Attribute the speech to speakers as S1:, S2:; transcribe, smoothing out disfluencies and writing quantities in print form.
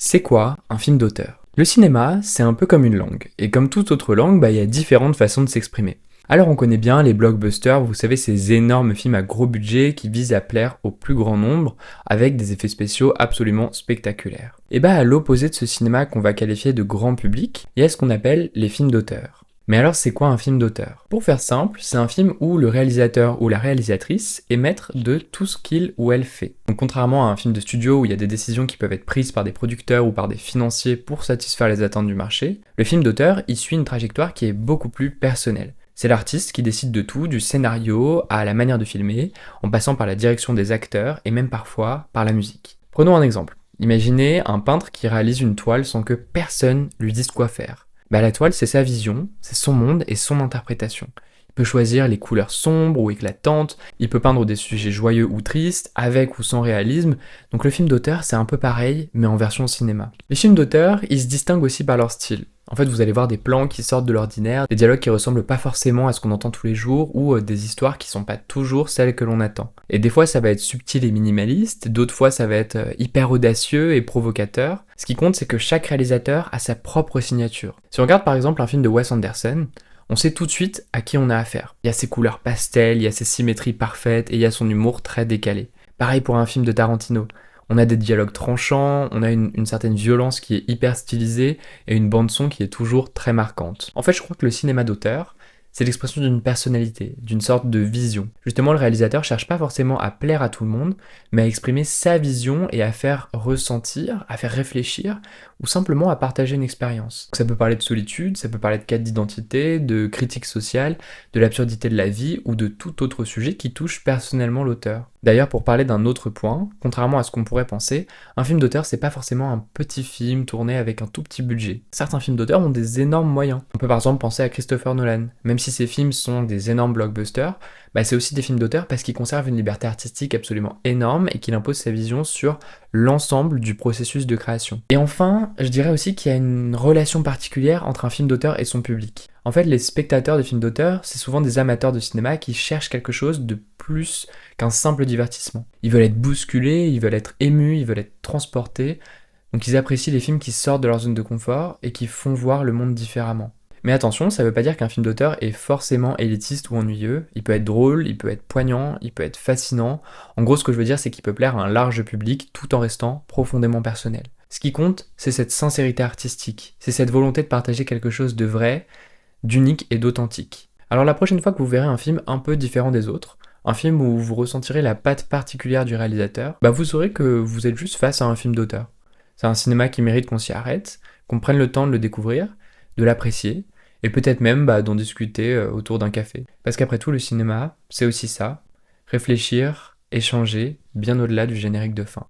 S1: C'est quoi un film d'auteur? Le cinéma, c'est un peu comme une langue, et comme toute autre langue, il y a différentes façons de s'exprimer. Alors on connaît bien les blockbusters, vous savez ces énormes films à gros budget qui visent à plaire au plus grand nombre, avec des effets spéciaux absolument spectaculaires. Et à l'opposé de ce cinéma qu'on va qualifier de grand public, il y a ce qu'on appelle les films d'auteur. Mais alors c'est quoi un film d'auteur? Pour faire simple, c'est un film où le réalisateur ou la réalisatrice est maître de tout ce qu'il ou elle fait. Donc contrairement à un film de studio où il y a des décisions qui peuvent être prises par des producteurs ou par des financiers pour satisfaire les attentes du marché, le film d'auteur y suit une trajectoire qui est beaucoup plus personnelle. C'est l'artiste qui décide de tout, du scénario à la manière de filmer, en passant par la direction des acteurs et même parfois par la musique. Prenons un exemple. Imaginez un peintre qui réalise une toile sans que personne lui dise quoi faire. La toile, c'est sa vision, c'est son monde et son interprétation. Il peut choisir les couleurs sombres ou éclatantes, il peut peindre des sujets joyeux ou tristes, avec ou sans réalisme, donc le film d'auteur, c'est un peu pareil, mais en version cinéma. Les films d'auteur, ils se distinguent aussi par leur style. En fait, vous allez voir des plans qui sortent de l'ordinaire, des dialogues qui ressemblent pas forcément à ce qu'on entend tous les jours, ou des histoires qui sont pas toujours celles que l'on attend. Et des fois, ça va être subtil et minimaliste, d'autres fois, ça va être hyper audacieux et provocateur. Ce qui compte, c'est que chaque réalisateur a sa propre signature. Si on regarde par exemple un film de Wes Anderson, on sait tout de suite à qui on a affaire. Il y a ses couleurs pastel, il y a ses symétries parfaites, et il y a son humour très décalé. Pareil pour un film de Tarantino. On a des dialogues tranchants, on a une certaine violence qui est hyper stylisée et une bande-son qui est toujours très marquante. En fait, je crois que le cinéma d'auteur, c'est l'expression d'une personnalité, d'une sorte de vision. Justement, le réalisateur cherche pas forcément à plaire à tout le monde, mais à exprimer sa vision et à faire ressentir, à faire réfléchir, ou simplement à partager une expérience. Ça peut parler de solitude, ça peut parler de quête d'identité, de critique sociale, de l'absurdité de la vie, ou de tout autre sujet qui touche personnellement l'auteur. D'ailleurs, pour parler d'un autre point, contrairement à ce qu'on pourrait penser, un film d'auteur, c'est pas forcément un petit film tourné avec un tout petit budget. Certains films d'auteur ont des énormes moyens. On peut par exemple penser à Christopher Nolan. Même si ces films sont des énormes blockbusters, c'est aussi des films d'auteur parce qu'il conserve une liberté artistique absolument énorme et qu'il impose sa vision sur l'ensemble du processus de création. Et enfin, je dirais aussi qu'il y a une relation particulière entre un film d'auteur et son public. En fait, les spectateurs de films d'auteur, c'est souvent des amateurs de cinéma qui cherchent quelque chose de plus qu'un simple divertissement. Ils veulent être bousculés, ils veulent être émus, ils veulent être transportés, donc ils apprécient les films qui sortent de leur zone de confort et qui font voir le monde différemment. Mais attention, ça veut pas dire qu'un film d'auteur est forcément élitiste ou ennuyeux. Il peut être drôle, il peut être poignant, il peut être fascinant. En gros, ce que je veux dire, c'est qu'il peut plaire à un large public tout en restant profondément personnel. Ce qui compte, c'est cette sincérité artistique, c'est cette volonté de partager quelque chose de vrai, d'unique et d'authentique. Alors la prochaine fois que vous verrez un film un peu différent des autres, un film où vous ressentirez la patte particulière du réalisateur, vous saurez que vous êtes juste face à un film d'auteur. C'est un cinéma qui mérite qu'on s'y arrête, qu'on prenne le temps de le découvrir, de l'apprécier, et peut-être même d'en discuter autour d'un café. Parce qu'après tout, le cinéma, c'est aussi ça, réfléchir, échanger, bien au-delà du générique de fin.